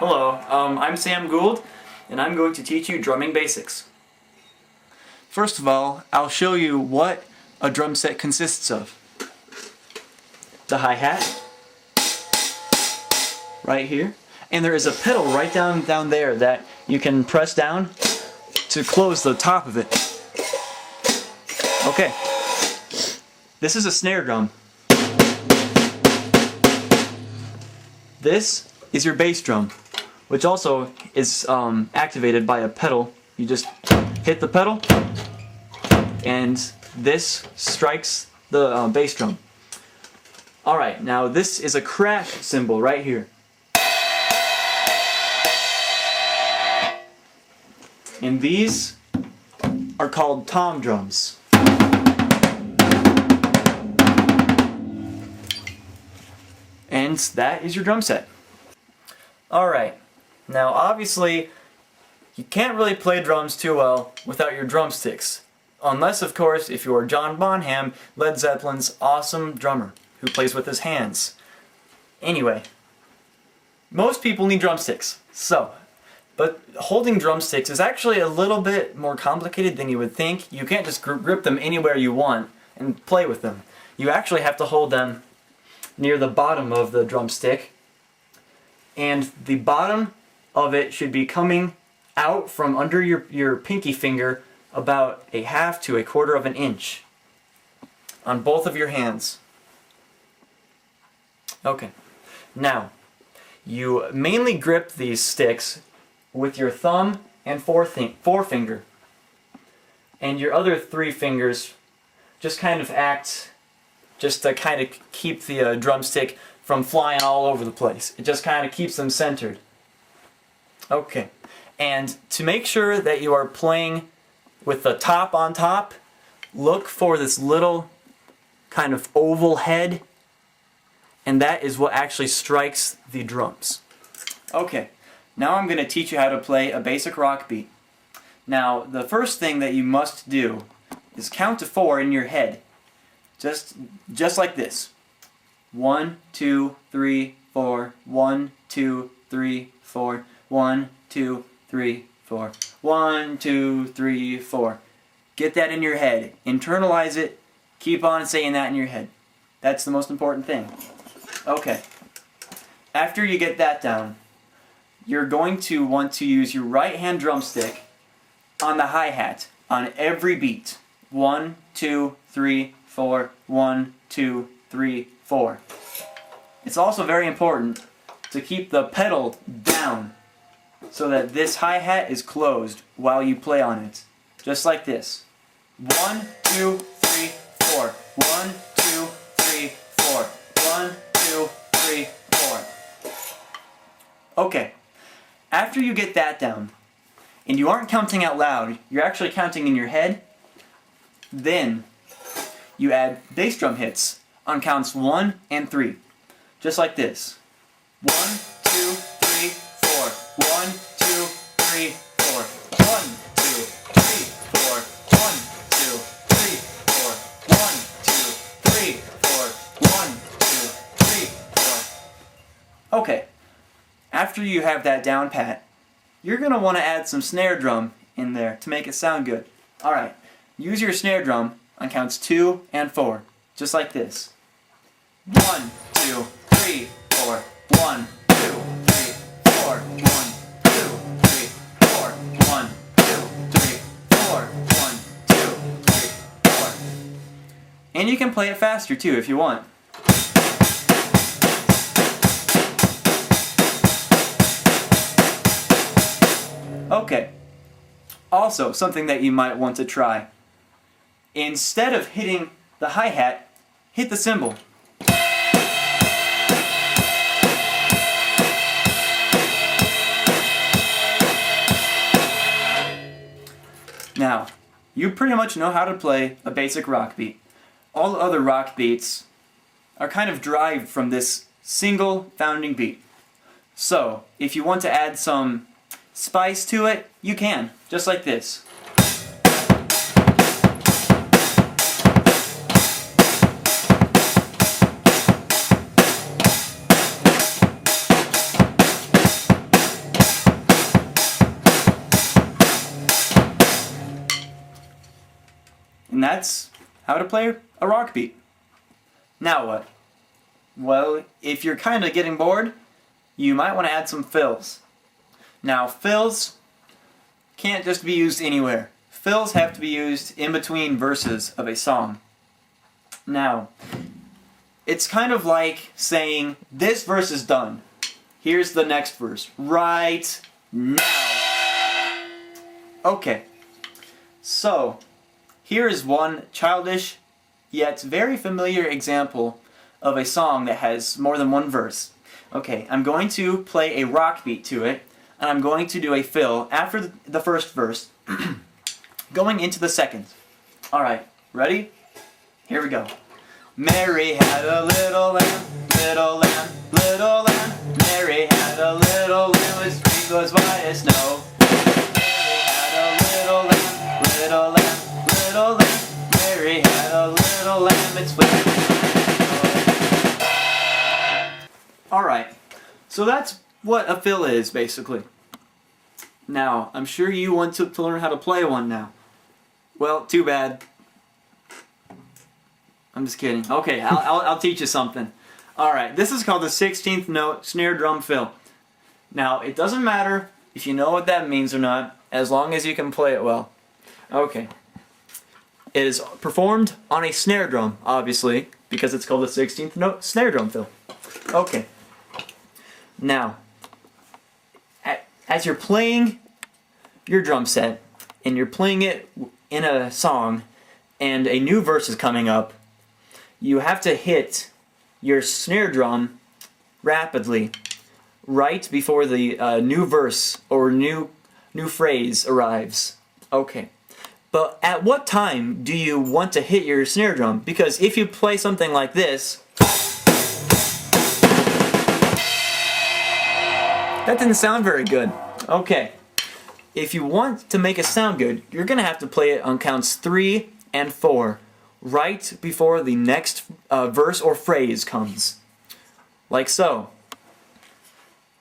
Hello, I'm Sam Gould, and I'm going to teach you drumming basics. First of all, I'll show you what a drum set consists of. The hi-hat, right here, and there is a pedal right down there that you can press down to close the top of it. Okay, this is a snare drum. This is your bass drum, which also is activated by a pedal. You just hit the pedal, and this strikes the bass drum. Alright, now this is a crash cymbal right here. And these are called tom drums. And that is your drum set. Alright, now obviously you can't really play drums too well without your drumsticks. Unless, of course, if you're John Bonham, Led Zeppelin's awesome drummer who plays with his hands. Anyway, most people need drumsticks. But holding drumsticks is actually a little bit more complicated than you would think. You can't just grip them anywhere you want and play with them. You actually have to hold them near the bottom of the drumstick, and the bottom of it should be coming out from under your pinky finger about a half to a quarter of an inch on both of your hands. Okay, now you mainly grip these sticks with your thumb and forefinger, and your other three fingers just kind of act just to kind of keep the drumstick from flying all over the place. It just kind of keeps them centered. Okay, and to make sure that you are playing with the top on top, look for this little kind of oval head, and that is what actually strikes the drums. Okay, now I'm going to teach you how to play a basic rock beat. Now, the first thing that you must do is count to 4 in your head. Just like this. 1, 2, 3, 4. 1, 2, 3, 4. 1, 2, 3, 4. 1, 2, 3, 4. Get that in your head. Internalize it. Keep on saying that in your head. That's the most important thing. Okay. After you get that down, you're going to want to use your right hand drumstick on the hi-hat on every beat. 1, 2, 3, 4. 1, 2, 3, 4. It's also very important to keep the pedal down so that this hi-hat is closed while you play on it. Just like this. 1, 2, 3, 4. 1, 2, 3, 4. 1, 2, 3, 4. Okay. After you get that down, and you aren't counting out loud, you're actually counting in your head, then you add bass drum hits on counts 1 and 3. Just like this. 1, 2, 3, 4. 1, 2, 3, 4. 1, 2, 3, 4. 1, 2, 3, 4. 1, 2, 3, 4. 1, 2, 3, 4. Okay. After you have that down pat, you're going to want to add some snare drum in there to make it sound good. Alright, use your snare drum on counts 2 and 4, just like this. 1, 2, 3, 4. 1, 2, 3, 4. 1, 2, 3, 4. 1, 2, 3, 4. 1, 2, 3, 4. And you can play it faster too if you want. Okay, also something that you might want to try. Instead of hitting the hi-hat, hit the cymbal. Now, you pretty much know how to play a basic rock beat. All other rock beats are kind of derived from this single founding beat. So, if you want to add some spice to it, you can, just like this. that's how to play a rock beat. Now what? Well, if you're kind of getting bored, you might want to add some fills. Now, fills can't just be used anywhere. Fills have to be used in between verses of a song. Now, it's kind of like saying, this verse is done. Here's the next verse, right now. Okay, so here is one childish yet very familiar example of a song that has more than one verse. Okay, I'm going to play a rock beat to it, and I'm going to do a fill after the first verse, going into the second. Alright, ready? Here we go. Mary had a little lamb, little lamb, little lamb. Mary had a little lamb, its fleece was white as snow. Mary had a little lamb, little lamb, little lamb. Mary had a little lamb, its fleece was white as snow. Alright, so that's what a fill is, basically. Now, I'm sure you want to learn how to play one now. Well, too bad. I'm just kidding. Okay, I'll teach you something. Alright, this is called the 16th note snare drum fill. Now, it doesn't matter if you know what that means or not, as long as you can play it well. Okay. It is performed on a snare drum, obviously, because it's called the 16th note snare drum fill. Okay. Now, as you're playing your drum set, and you're playing it in a song, and a new verse is coming up, you have to hit your snare drum rapidly, right before the new verse or new phrase arrives. Okay. But at what time do you want to hit your snare drum? Because if you play something like this, that didn't sound very good. Okay. If you want to make it sound good, you're going to have to play it on counts 3 and 4, right before the next verse or phrase comes. Like so.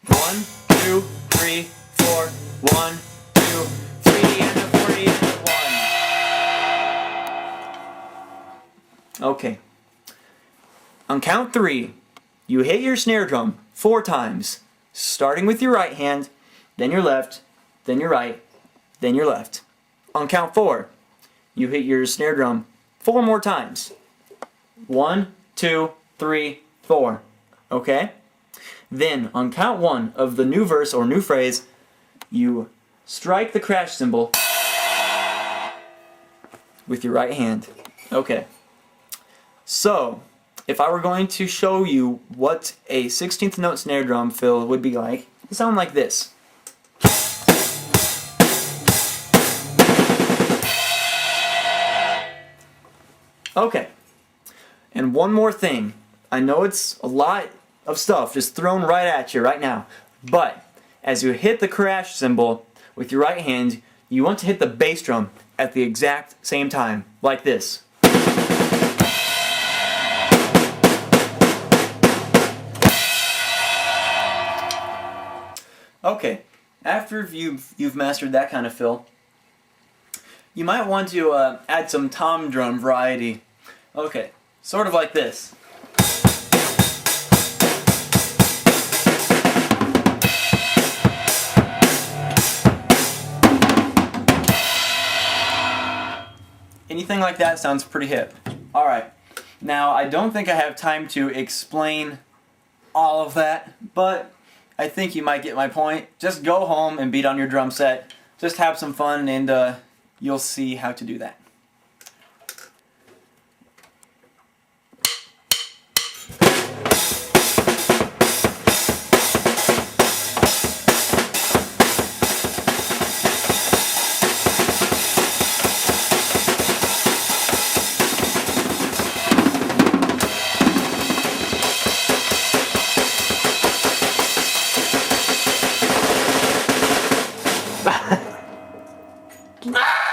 1, 2, 3, 4, 1, 2, 3, and a 3, and a 1. Okay. On count 3, you hit your snare drum 4 times, starting with your right hand, then your left, then your right, then your left. On count 4, you hit your snare drum 4 more times. 1, 2, 3, 4. Okay? Then, on count 1 of the new verse or new phrase, you strike the crash cymbal with your right hand. Okay. So, if I were going to show you what a 16th note snare drum fill would be like, it would sound like this. Okay, and one more thing. I know it's a lot of stuff just thrown right at you right now, but as you hit the crash cymbal with your right hand, you want to hit the bass drum at the exact same time, like this. Okay, after you've mastered that kind of fill, you might want to add some tom drum variety. Okay, sort of like this. Anything like that sounds pretty hip. Alright, now I don't think I have time to explain all of that, but I think you might get my point. Just go home and beat on your drum set. Just have some fun and you'll see how to do that. Ah!